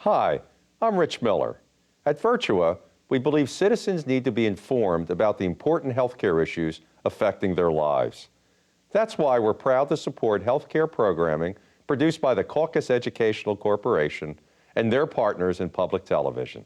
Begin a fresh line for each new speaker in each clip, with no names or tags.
Hi, I'm Rich Miller. At Virtua, we believe citizens need to be informed about the important healthcare issues affecting their lives. That's why we're proud to support healthcare programming produced by the Caucus Educational Corporation and their partners in public television.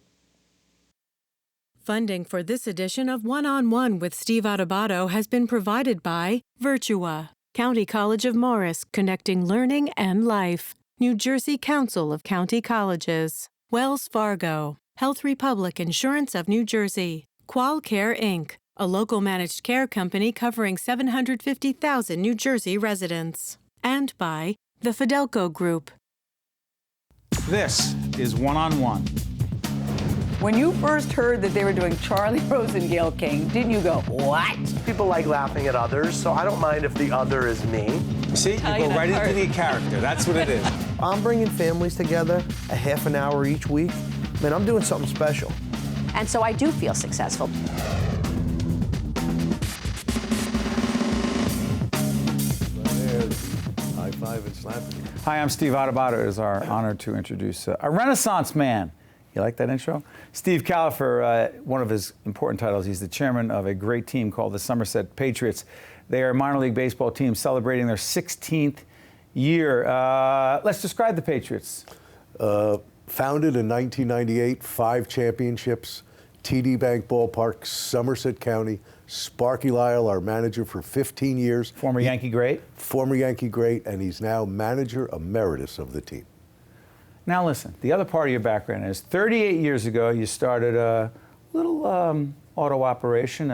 Funding for this edition of One-on-One with Steve Adubato has been provided by Virtua, County College of Morris, connecting learning and life, New Jersey Council of County Colleges, Wells Fargo, Health Republic Insurance of New Jersey, QualCare Inc., a local managed care company covering 750,000 New Jersey residents, and by the Fidelco Group.
This is One-on-One.
When you first heard that they were doing Charlie Rose and Gayle King, didn't you go, what?
People like laughing at others, so I don't mind if the other is me.
See, you go right into the character. That's what it is.
I'm bringing families together a half an hour each week. Man, I'm doing something special.
And so I do feel successful.
High five and slap it.
Hi, I'm Steve Adubato. It is our honor to introduce a Renaissance man. You like that intro? Steve Kalafer, one of his important titles, he's the chairman of a great team called the Somerset Patriots. They are a minor league baseball team celebrating their 16th year. Let's describe the Patriots.
Founded in 1998, 5 championships, TD Bank Ballpark, Somerset County. Sparky Lyle, our manager for 15 years.
Former Yankee great.
Former Yankee great, and he's now manager emeritus of the team.
Now listen, the other part of your background is 38 years ago you started a little auto operation.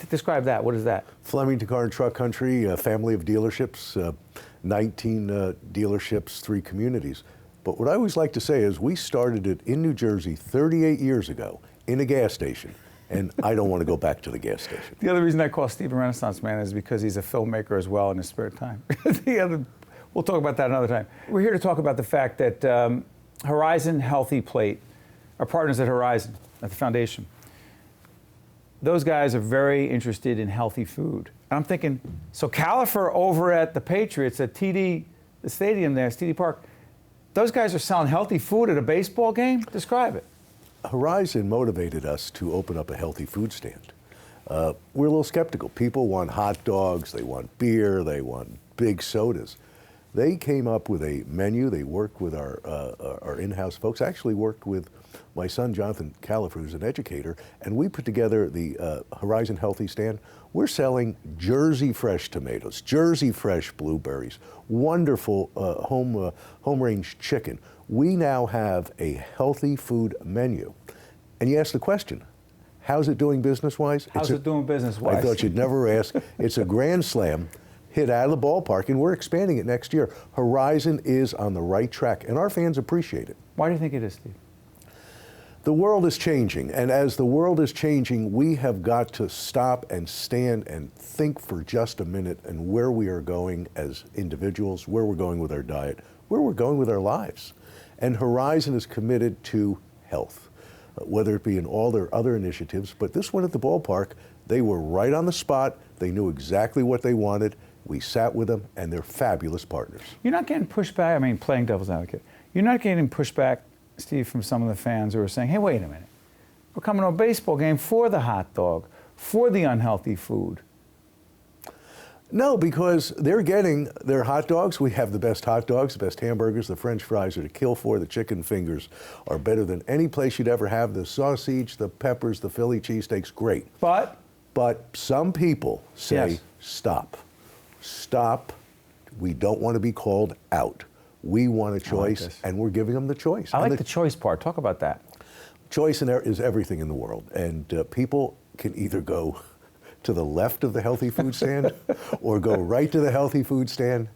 Describe that. What is that?
Flemington Car and Truck Country, a family of dealerships, 19 dealerships, 3 communities. But what I always like to say is we started it in New Jersey 38 years ago in a gas station, and I don't want to go back to the gas station.
The other reason I call Steve a Renaissance man is because he's a filmmaker as well in his spare time. We'll talk about that another time. We're here to talk about the fact that Horizon Healthy Plate, our partners at Horizon, at the foundation, those guys are very interested in healthy food. And I'm thinking, so Kalafer over at the Patriots at TD, the stadium there, TD Park, those guys are selling healthy food at a baseball game? Describe it.
Horizon motivated us to open up a healthy food stand. We're a little skeptical. People want hot dogs, they want beer, they want big sodas. They came up with a menu. They worked with our in-house folks. Actually worked with my son, Jonathan Kalafer, who's an educator, and we put together the Horizon Healthy Stand. We're selling Jersey fresh tomatoes, Jersey fresh blueberries, wonderful home-range chicken. We now have a healthy food menu. And you ask the question, how's it doing business-wise?
How's it doing business-wise?
I thought you'd never ask. It's a grand slam. Hit out of the ballpark, and we're expanding it next year. Horizon is on the right track, and our fans appreciate it.
Why do you think it is, Steve?
The world is changing, and as the world is changing, we have got to stop and stand and think for just a minute and where we are going as individuals, where we're going with our diet, where we're going with our lives. And Horizon is committed to health, whether it be in all their other initiatives, but this one at the ballpark, they were right on the spot. They knew exactly what they wanted. We sat with them, and they're fabulous partners.
You're not getting pushback, I mean, playing devil's advocate, you're not getting pushback, Steve, from some of the fans who are saying, hey, wait a minute, we're coming to a baseball game for the hot dog, for the unhealthy food.
No, because they're getting their hot dogs. We have the best hot dogs, the best hamburgers, the French fries are to kill for. The chicken fingers are better than any place you'd ever have. The sausage, the peppers, the Philly cheesesteaks, great.
But
some people say,
yes.
Stop. We don't want to be called out. We want a choice, and we're giving them the choice.
I like the choice part. Talk about that.
Choice is everything in the world, and people can either go to the left of the healthy food stand or go right to the healthy food stand,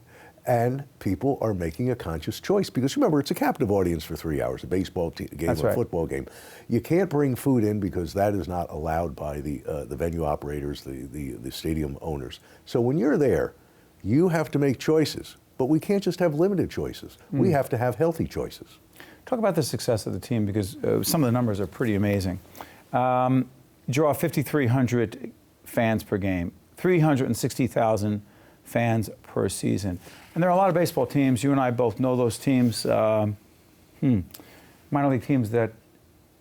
and people are making a conscious choice because remember, it's a captive audience for 3 hours, a baseball game or a football game. You can't bring food in because that is not allowed by the venue operators, the stadium owners. So when you're there, you have to make choices, but we can't just have limited choices. We have to have healthy choices.
Talk about the success of the team because some of the numbers are pretty amazing. Draw 5,300 fans per game, 360,000 fans per season. And there are a lot of baseball teams. You and I both know those teams. minor league teams that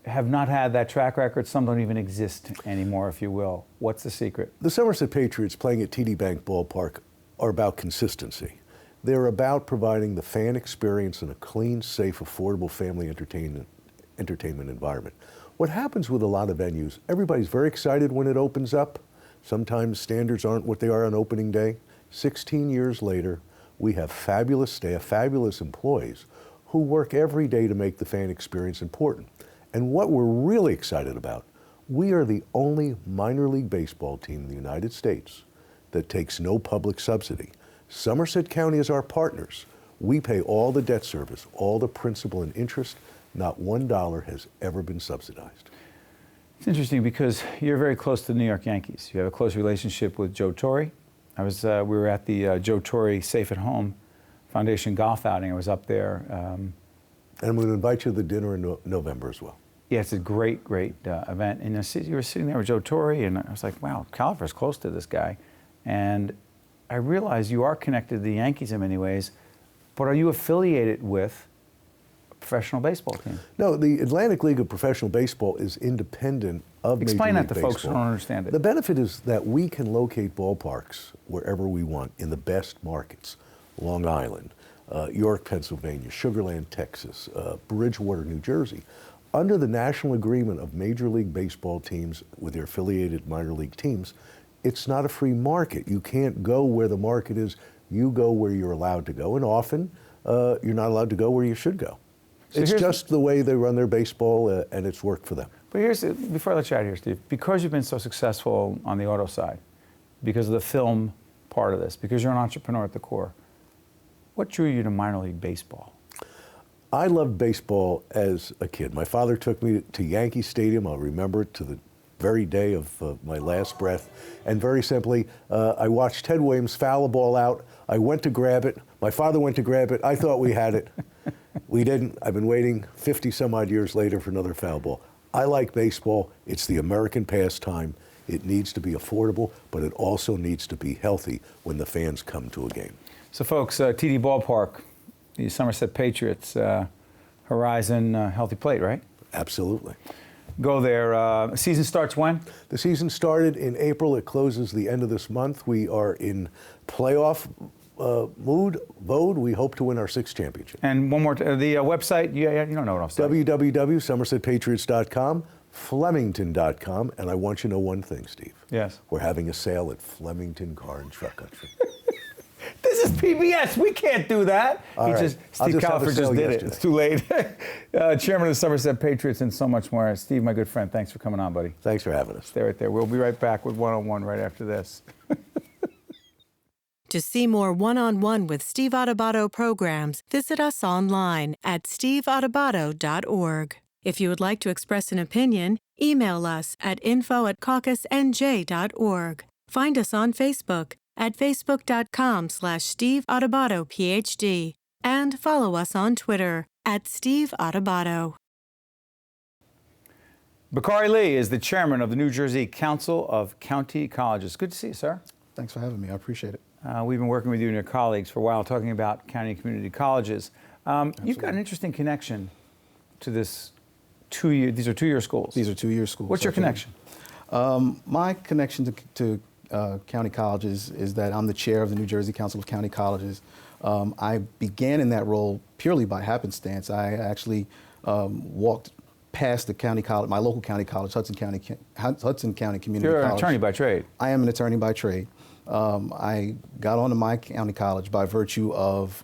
have not had that track record. Some don't even exist anymore, if you will. What's the secret?
The Somerset Patriots playing at TD Bank Ballpark are about consistency. They're about providing the fan experience in a clean, safe, affordable family entertainment environment. What happens with a lot of venues, everybody's very excited when it opens up. Sometimes standards aren't what they are on opening day. 16 years later, we have fabulous staff, fabulous employees who work every day to make the fan experience important. And what we're really excited about, we are the only minor league baseball team in the United States that takes no public subsidy. Somerset County is our partners. We pay all the debt service, all the principal and interest. Not $1 has ever been subsidized.
It's interesting because you're very close to the New York Yankees. You have a close relationship with Joe Torre. We were at the Joe Torre Safe at Home Foundation golf outing. I was up there.
And I'm going to invite you to the dinner in November as well.
Yeah, it's a great, great event. And you were sitting there with Joe Torre, and I was like, wow, Kalafer's close to this guy. And I realized you are connected to the Yankees in many ways, but are you affiliated with a professional baseball team?
No, the Atlantic League of Professional Baseball is independent of Major League Baseball.
Explain that to folks who don't understand it.
The benefit is that we can locate ballparks wherever we want in the best markets. Long Island, York, Pennsylvania, Sugar Land, Texas, Bridgewater, New Jersey. Under the national agreement of Major League Baseball teams with their affiliated minor league teams, it's not a free market. You can't go where the market is. You go where you're allowed to go, and often you're not allowed to go where you should go. So it's just the way they run their baseball, and it's worked for them.
But before I let you out here, Steve, because you've been so successful on the auto side, because of the film part of this, because you're an entrepreneur at the core, what drew you to minor league baseball?
I loved baseball as a kid. My father took me to Yankee Stadium. I'll remember it to the very day of my last breath. And very simply, I watched Ted Williams foul a ball out. I went to grab it. My father went to grab it. I thought we had it. We didn't. I've been waiting 50 some odd years later for another foul ball. I like baseball. It's the American pastime. It needs to be affordable, but it also needs to be healthy when the fans come to a game.
So folks, TD Ballpark, the Somerset Patriots, Horizon Healthy Plate, right?
Absolutely.
Go there. Season starts when?
The season started in April. It closes the end of this month. We are in playoff mode. We hope to win our 6th championship.
And one more, the website, you don't know what I'm saying.
www.somersetpatriots.com, Flemington.com, and I want you to know one thing, Steve.
Yes.
We're having a sale at Flemington Car and Truck Country.
This is PBS. We can't do that. Steve Kalafer just did it. It's too late. Chairman of the Somerset Patriots and so much more. Steve, my good friend, thanks for coming on, buddy.
Thanks for having us.
Stay right there. We'll be right back with One-on-One right after this.
To see more One-on-One with Steve Adubato programs, visit us online at steveadubato.org. If you would like to express an opinion, email us at info@caucusnj.org. Find us on Facebook at facebook.com/Steve Adubato PhD, and follow us on Twitter at Steve Adubato.
Bakari Lee is the chairman of the New Jersey Council of County Colleges. Good to see you, sir.
Thanks for having me. I appreciate it.
We've been working with you and your colleagues for a while talking about county and community colleges. You've got an interesting connection to this these are two-year schools.
These are two-year schools.
What's your connection?
My connection to county colleges is that I'm the chair of the New Jersey Council of County Colleges. I began in that role purely by happenstance. I actually walked past the county college, my local county college, Hudson County Community College.
You're an attorney by trade.
I am an attorney by trade. I got onto my county college by virtue of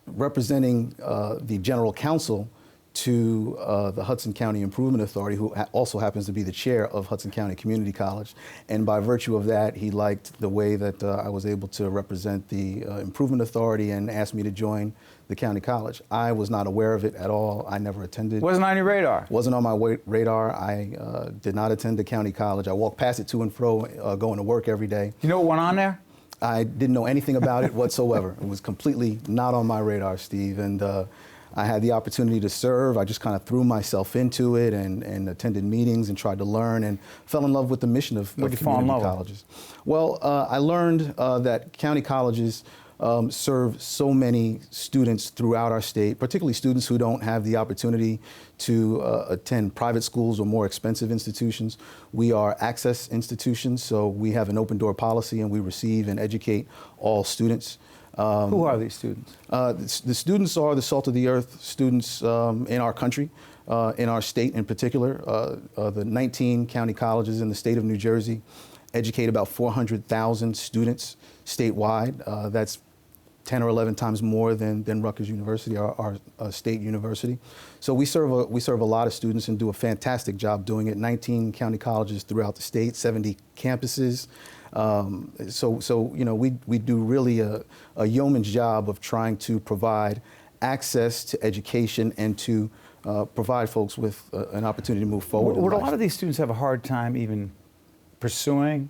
representing the general counsel to the Hudson County Improvement Authority, who also happens to be the chair of Hudson County Community College. And by virtue of that, he liked the way that I was able to represent the Improvement Authority and asked me to join the county college. I was not aware of it at all. I never attended.
Wasn't on your radar?
Wasn't on my radar. I did not attend the county college. I walked past it to and fro, going to work every day.
You know what went on there?
I didn't know anything about it whatsoever. It was completely not on my radar, Steve. And I had the opportunity to serve. I just kind of threw myself into it and attended meetings and tried to learn and fell in love with the mission of community colleges. Well, I learned that county colleges serve so many students throughout our state, particularly students who don't have the opportunity to attend private schools or more expensive institutions. We are access institutions, so we have an open door policy and we receive and educate all students.
Who are these students?
The students are the salt of the earth students in our country, in our state in particular. The 19 county colleges in the state of New Jersey educate about 400,000 students statewide. That's 10 or 11 times more than Rutgers University, our state university. So we serve a lot of students and do a fantastic job doing it. 19 county colleges throughout the state, 70 campuses. So you know, we do really a yeoman's job of trying to provide access to education and to provide folks with an opportunity to move forward.
Would a lot of these students have a hard time even pursuing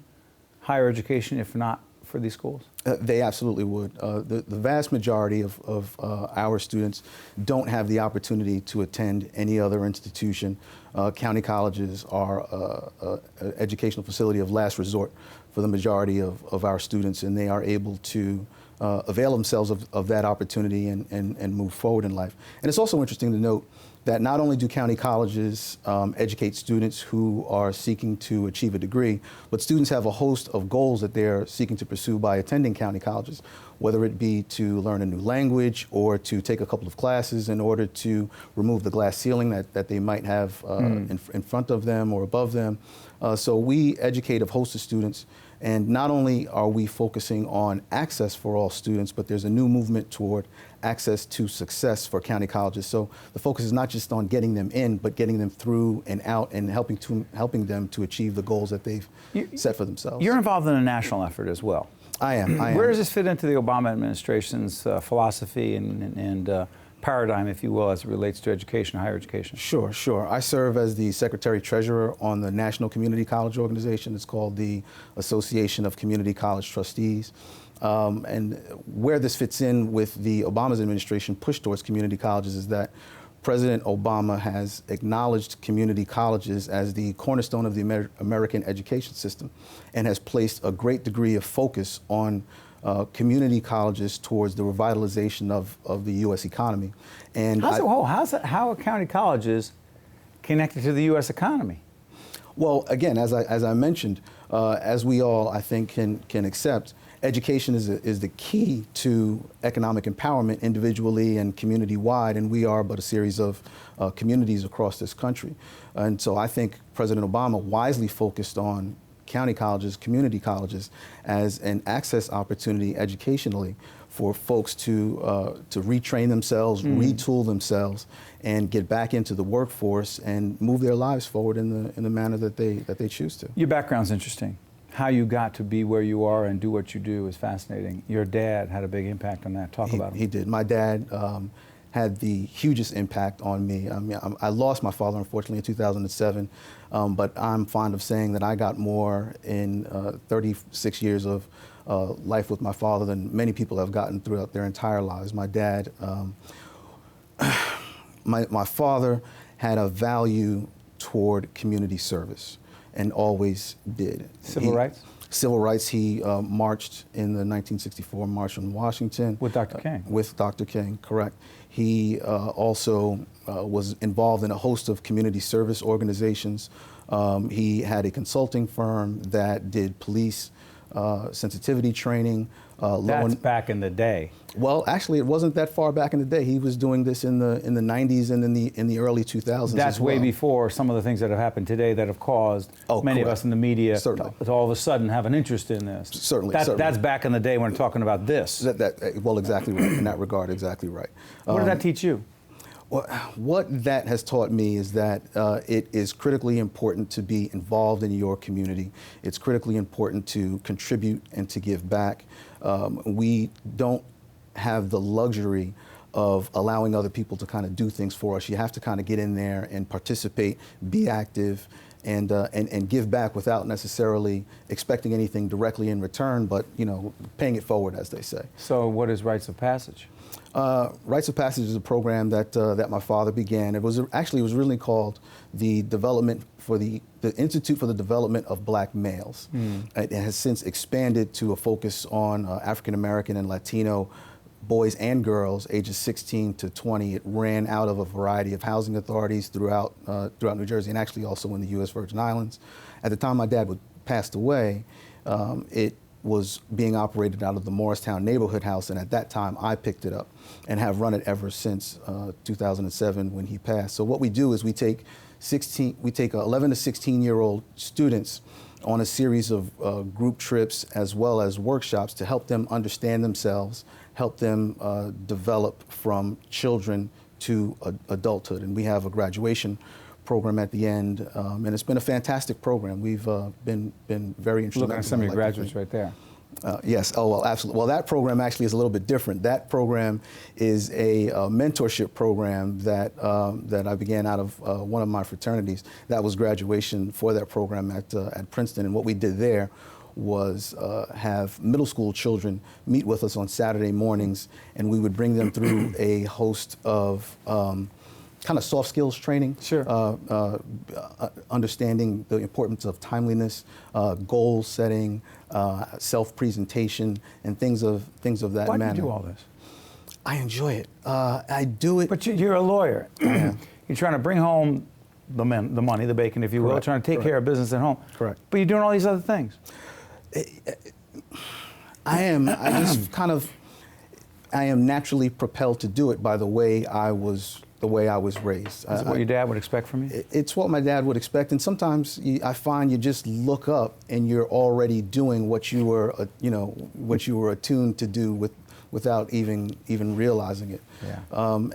higher education if not for these schools?
They absolutely would. The vast majority of our students don't have the opportunity to attend any other institution. County colleges are an educational facility of last resort for the majority of our students, and they are able to avail themselves of that opportunity and move forward in life. And it's also interesting to note that not only do county colleges educate students who are seeking to achieve a degree, but students have a host of goals that they're seeking to pursue by attending county colleges, whether it be to learn a new language or to take a couple of classes in order to remove the glass ceiling that they might have in front of them or above them. So we educate a host of students. And not only are we focusing on access for all students, but there's a new movement toward access to success for county colleges. So the focus is not just on getting them in, but getting them through and out and helping them to achieve the goals that they've set for themselves.
You're involved in a national effort as well.
I am.
Where does this fit into the Obama administration's philosophy and paradigm, if you will, as it relates to education, higher education?
Sure. I serve as the Secretary-Treasurer on the National Community College Organization. It's called the Association of Community College Trustees. And where this fits in with the Obama's administration push towards community colleges is that President Obama has acknowledged community colleges as the cornerstone of the American education system and has placed a great degree of focus on community colleges towards the revitalization of the U.S. economy. And
how are county colleges connected to the U.S. economy?
Well, again, as I mentioned, as we all, I think, can accept, education is the key to economic empowerment individually and community-wide, and we are but a series of communities across this country. And so I think President Obama wisely focused on county colleges, community colleges, as an access opportunity educationally for folks to retrain themselves, retool themselves, and get back into the workforce and move their lives forward in the manner that they choose to.
Your background's interesting. How you got to be where you are and do what you do is fascinating. Your dad had a big impact on that. Talk about him.
He did. My dad had the hugest impact on me. I mean, I lost my father, unfortunately, in 2007, but I'm fond of saying that I got more in 36 years of life with my father than many people have gotten throughout their entire lives. My dad, my father had a value toward community service and always did.
Civil rights?
Civil rights. He marched in the 1964 March on Washington.
With Dr. King?
With Dr. King, correct. He also was involved in a host of community service organizations. He had a consulting firm that did police sensitivity training.
That's back in the day.
Well, actually, it wasn't that far back in the day. He was doing this in the 90s and in the early 2000s.
That's way before some of the things that have happened today that have caused many of us in the media to all of a sudden have an interest in this.
Certainly.
That's back in the day when we're talking about this.
Well, exactly right. In that regard, exactly right.
What did that teach you?
Well, what that has taught me is that it is critically important to be involved in your community. It's critically important to contribute and to give back. We don't have the luxury of allowing other people to kind of do things for us. You have to kind of get in there and participate, be active, and give back without necessarily expecting anything directly in return, but paying it forward, as they say.
So what is Rites of Passage?
Rites of Passage is a program that my father began. It was originally called the Institute for the Development of Black Males. It has since expanded to a focus on African American and Latino boys and girls ages 16 to 20. It ran out of a variety of housing authorities throughout New Jersey and actually also in the U.S. Virgin Islands. At the time my dad passed away, it was being operated out of the Morristown Neighborhood House, and at that time I picked it up and have run it ever since 2007 when he passed. So what we do is we take 11 to 16-year-old students on a series of group trips as well as workshops to help them understand themselves, help them develop from children to adulthood. And we have a graduation program at the end, and it's been a fantastic program. We've been very instrumental.
Looking at some of your graduates right there.
Yes. Oh, well, absolutely. Well, that program actually is a little bit different. That program is a mentorship program that I began out of one of my fraternities. That was graduation for that program at Princeton, and what we did there was have middle school children meet with us on Saturday mornings, and we would bring them through a host of kind of soft skills training. Sure. Understanding the importance of timeliness, goal setting, self-presentation, and things of that manner.
Why do you do all this?
I enjoy it. I do it.
But you're a lawyer. You're trying to bring home the money, the bacon, if you will, trying to take care of business at home.
Correct.
But you're doing all these other things.
I am naturally propelled to do it by the way I was raised.
Is it what your dad would expect from you?
It's what my dad would expect, and sometimes I find you just look up and you're already doing what you were attuned to do without even realizing it. Yeah.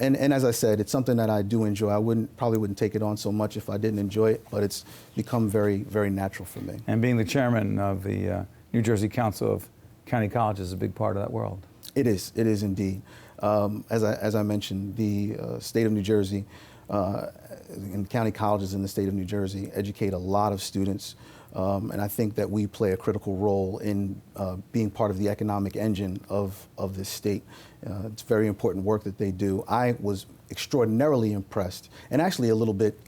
And as I said, it's something that I do enjoy. I probably wouldn't take it on so much if I didn't enjoy it, but it's become very, very natural for me.
And being the chairman of the New Jersey Council of County Colleges is a big part of that world. It is indeed.
As I mentioned, the state of New Jersey and county colleges in the state of New Jersey educate a lot of students, and I think that we play a critical role in being part of the economic engine of this state. It's very important work that they do. I was extraordinarily impressed and actually a little bit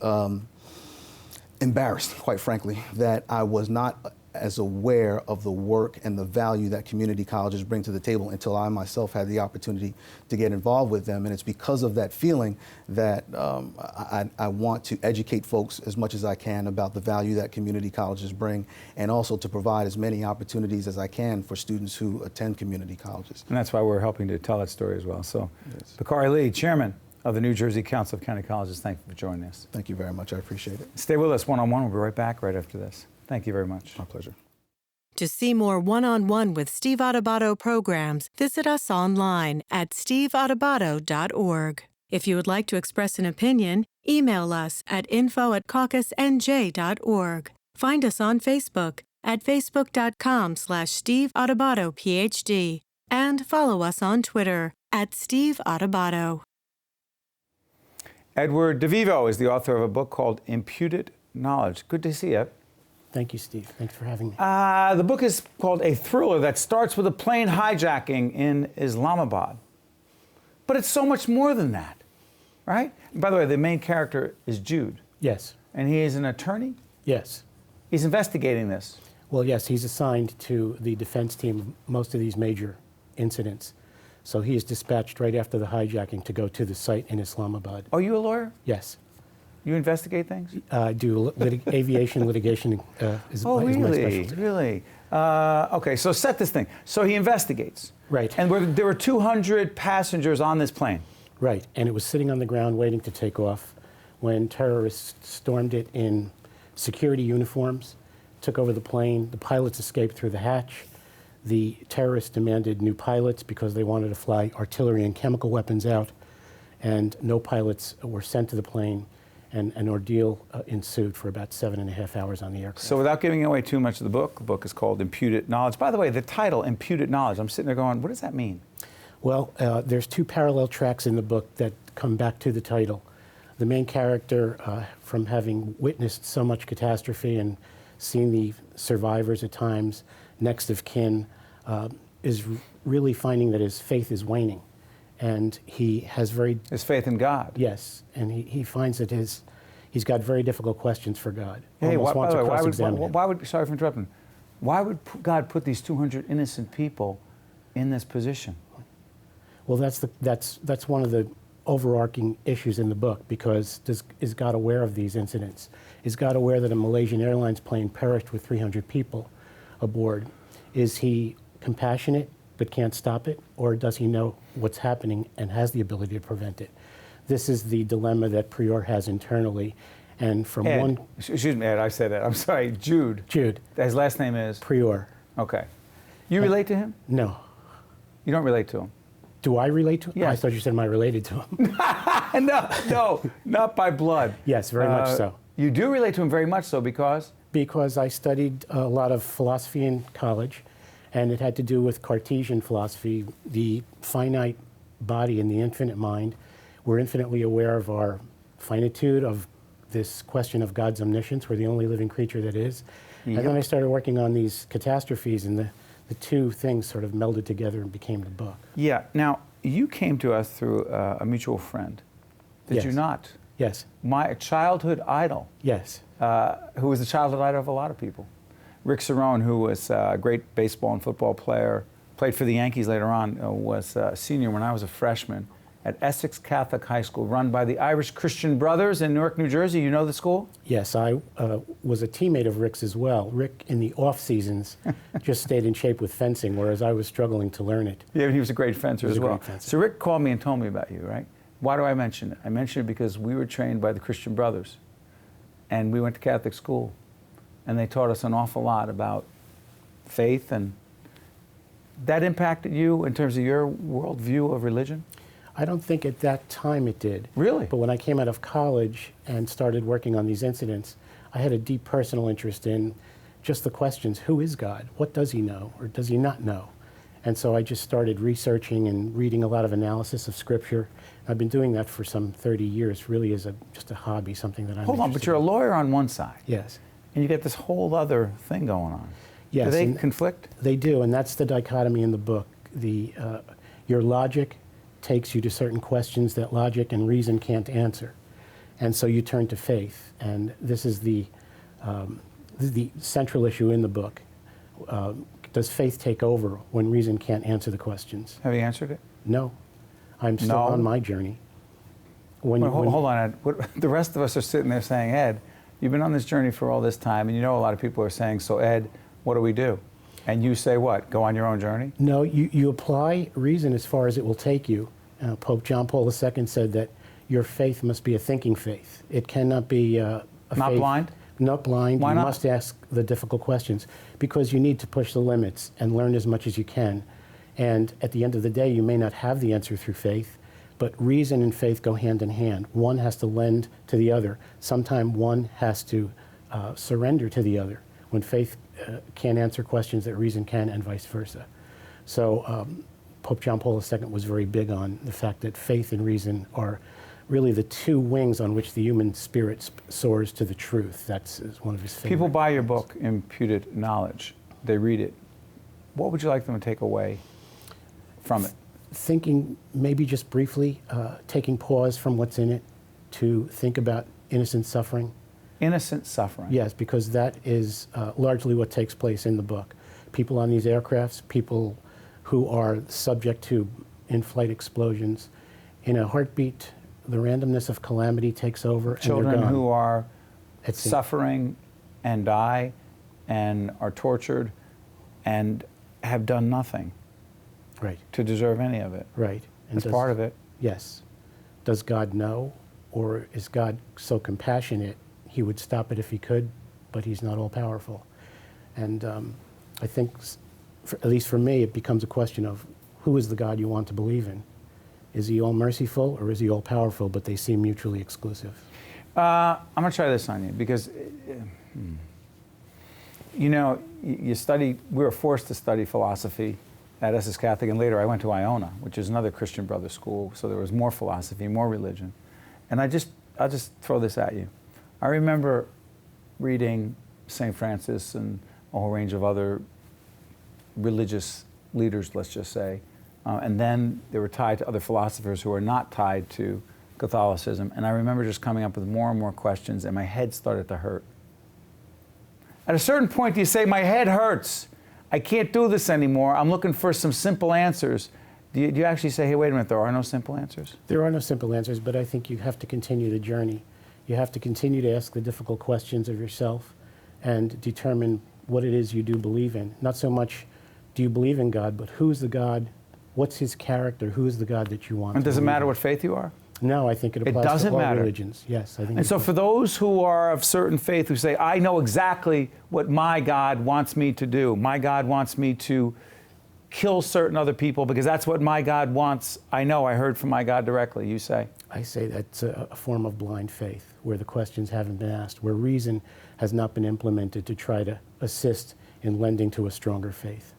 embarrassed, quite frankly, that I was not as aware of the work and the value that community colleges bring to the table until I myself had the opportunity to get involved with them. And it's because of that feeling that I want to educate folks as much as I can about the value that community colleges bring, and also to provide as many opportunities as I can for students who attend community colleges.
And that's why we're helping to tell that story as well. So, yes. Bakari Lee, chairman of the New Jersey Council of County Colleges, thank you for joining us.
Thank you very much. I appreciate it.
Stay with us one-on-one. We'll be right back right after this. Thank you very much.
My pleasure.
To see more one-on-one with Steve Adubato programs, visit us online at steveadubato.org. If you would like to express an opinion, email us at info@caucusnj.org. Find us on Facebook at facebook.com/Steve Adubato PhD, and follow us on Twitter at Steve Adubato.
Edward DeVivo is the author of a book called Imputed Knowledge. Good to see you.
Thank you, Steve. Thanks for having me.
The book is called A Thriller that starts with a plane hijacking in Islamabad. But it's so much more than that, right? And by the way, the main character is Jude.
Yes.
And he is an attorney?
Yes.
He's investigating this.
Well, yes, he's assigned to the defense team of most of these major incidents. So he is dispatched right after the hijacking to go to the site in Islamabad.
Are you a lawyer?
Yes.
You investigate things?
I do aviation litigation is my specialty.
Really? Okay, so set this thing. So he investigates.
Right.
And there were 200 passengers on this plane.
Right, and it was sitting on the ground waiting to take off when terrorists stormed it in security uniforms, took over the plane. The pilots escaped through the hatch. The terrorists demanded new pilots because they wanted to fly artillery and chemical weapons out, and no pilots were sent to the plane. And an ordeal ensued for about 7.5 hours on the aircraft.
So without giving away too much of the book is called Imputed Knowledge. By the way, the title, Imputed Knowledge, I'm sitting there going, what does that mean?
Well, there's two parallel tracks in the book that come back to the title. The main character, from having witnessed so much catastrophe and seen the survivors at times, next of kin, is really finding that his faith is waning. And he has
his faith in God.
Yes, and he finds that he's got very difficult questions for God.
Hey,
Almost wants to cross-examine him.
why would, sorry for interrupting, why would God put these 200 innocent people in this position?
Well, that's one of the overarching issues in the book, because is God aware of these incidents? Is God aware that a Malaysian Airlines plane perished with 300 people aboard? Is he compassionate but can't stop it, or does he know what's happening and has the ability to prevent it? This is the dilemma that Prior has internally, and from
Ed,
one...
Excuse me, Ed, I said that. I'm sorry, Jude.
Jude.
His last name is?
Prior.
Okay. You relate to him?
No.
You don't relate to him?
Do I relate to him?
Yes.
I thought you said, am I related to him?
No, not by blood.
Yes, very much so.
You do relate to him very much so because?
Because I studied a lot of philosophy in college, and it had to do with Cartesian philosophy, the finite body and the infinite mind. We're infinitely aware of our finitude, of this question of God's omniscience. We're the only living creature that is. Yep. And then I started working on these catastrophes, and the two things sort of melded together and became the book.
Yeah. Now, you came to us through a mutual friend. Did
Yes.
you not?
Yes.
My childhood idol.
Yes.
Who was the childhood idol of a lot of people. Rick Cerrone, who was a great baseball and football player, played for the Yankees later on, was a senior when I was a freshman at Essex Catholic High School, run by the Irish Christian Brothers in Newark, New Jersey. You know the school?
Yes, I was a teammate of Rick's as well. Rick, in the off seasons, just stayed in shape with fencing, whereas I was struggling to learn it.
Yeah, he was a great fencer as well.
Fencer.
So Rick called me and told me about you, right? Why do I mention it? I mention it because we were trained by the Christian Brothers, and we went to Catholic school, and they taught us an awful lot about faith, and that impacted you in terms of your worldview of religion?
I don't think at that time it did.
Really?
But when I came out of college and started working on these incidents, I had a deep personal interest in just the questions, who is God? What does he know, or does he not know? And so I just started researching and reading a lot of analysis of Scripture. I've been doing that for some 30 years, really as just a hobby, something that I'm
Hold on, but you're a lawyer on one side.
Yes.
And you get this whole other thing going on.
Yes.
Do they conflict?
They do, and that's the dichotomy in the book. Your logic takes you to certain questions that logic and reason can't answer. And so you turn to faith. And this is the central issue in the book. Does faith take over when reason can't answer the questions?
Have you answered it?
No. I'm still on my journey.
Hold on, Ed. The rest of us are sitting there saying, Ed, you've been on this journey for all this time, and you know a lot of people are saying, so Ed, what do we do? And you say what? Go on your own journey?
No, you apply reason as far as it will take you. Pope John Paul II said that your faith must be a thinking faith. It cannot be a
not
faith,
blind?
Not blind.
Why
you
not?
must ask the difficult questions because you need to push the limits and learn as much as you can. And at the end of the day, you may not have the answer through faith, but reason and faith go hand in hand. One has to lend to the other. Sometimes one has to surrender to the other when faith can't answer questions that reason can, and vice versa. So Pope John Paul II was very big on the fact that faith and reason are really the two wings on which the human spirit soars to the truth. That's one of his favorite.
People buy your book, Imputed Knowledge. They read it. What would you like them to take away from it?
Thinking, maybe just briefly, taking pause from what's in it to think about innocent suffering.
Innocent suffering?
Yes, because that is largely what takes place in the book. People on these aircrafts, people who are subject to in-flight explosions. In a heartbeat, the randomness of calamity takes over.
Children
and
who are suffering and die and are tortured and have done nothing to deserve any of it.
Right.
That's part of it.
Yes. Does God know, or is God so compassionate he would stop it if he could, but he's not all-powerful? And I think, at least for me, it becomes a question of who is the God you want to believe in? Is he all-merciful, or is he all-powerful, but they seem mutually exclusive?
I'm going to try this on you, because, you know, we were forced to study philosophy at Essex Catholic, and later I went to Iona, which is another Christian brother school, so there was more philosophy, more religion. And I'll just throw this at you. I remember reading St. Francis and a whole range of other religious leaders, let's just say, and then they were tied to other philosophers who are not tied to Catholicism. And I remember just coming up with more and more questions, and my head started to hurt. At a certain point, you say, my head hurts. I can't do this anymore. I'm looking for some simple answers. Do you actually say, hey, wait a minute, there are no simple answers?
There are no simple answers, but I think you have to continue the journey. You have to continue to ask the difficult questions of yourself and determine what it is you do believe in. Not so much do you believe in God, but who's the God, what's his character, who's the God that you want.
And does it matter what faith you are?
No, I think it applies to all religions. Yes, I think.
And so for those who are of certain faith who say, I know exactly what my God wants me to do. My God wants me to kill certain other people because that's what my God wants. I know, I heard from my God directly, you say?
I say that's a form of blind faith, where the questions haven't been asked, where reason has not been implemented to try to assist in lending to a stronger faith.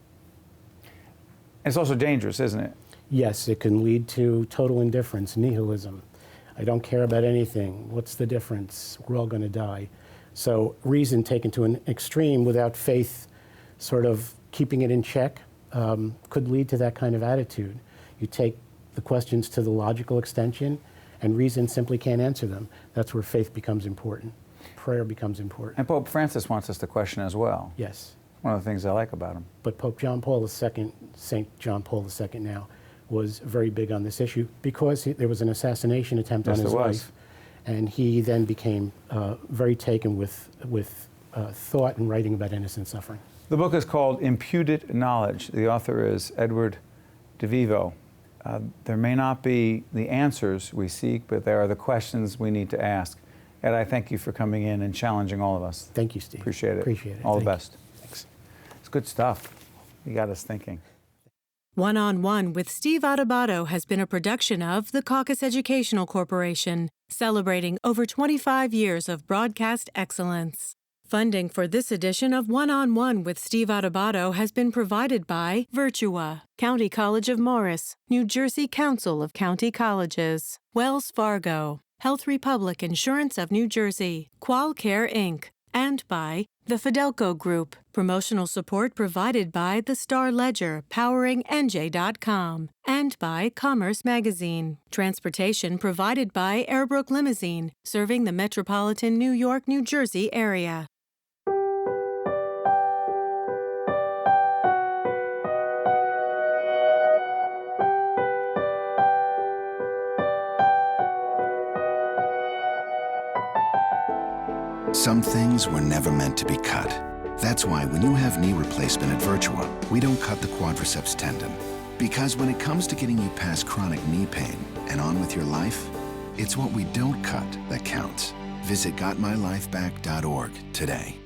It's also dangerous, isn't it?
Yes, it can lead to total indifference, nihilism. I don't care about anything. What's the difference? We're all going to die. So reason taken to an extreme without faith sort of keeping it in check could lead to that kind of attitude. You take the questions to the logical extension and reason simply can't answer them. That's where faith becomes important. Prayer becomes important.
And Pope Francis wants us to question as well.
Yes.
One of the things I like about him.
But Pope John Paul II, St. John Paul II now, was very big on this issue because there was an assassination attempt on his life. And he then became very taken with thought and writing about innocent suffering.
The book is called Imputed Knowledge. The author is Edward DeVivo. There may not be the answers we seek, but there are the questions we need to ask. Ed, I thank you for coming in and challenging all of us.
Thank you, Steve.
Appreciate it.
Appreciate it.
All the best.
Thanks.
It's good stuff. You got us thinking.
One-on-One with Steve Adubato has been a production of the Caucus Educational Corporation, celebrating over 25 years of broadcast excellence. Funding for this edition of One-on-One with Steve Adubato has been provided by Virtua, County College of Morris, New Jersey Council of County Colleges, Wells Fargo, Health Republic Insurance of New Jersey, QualCare Inc., and by the Fidelco Group. Promotional support provided by the Star Ledger, powering NJ.com, and by Commerce Magazine. Transportation provided by Airbrook Limousine, serving the metropolitan New York, New Jersey area.
Some things were never meant to be cut. That's why when you have knee replacement at Virtua, we don't cut the quadriceps tendon. Because when it comes to getting you past chronic knee pain and on with your life, it's what we don't cut that counts. Visit GotMyLifeBack.org today.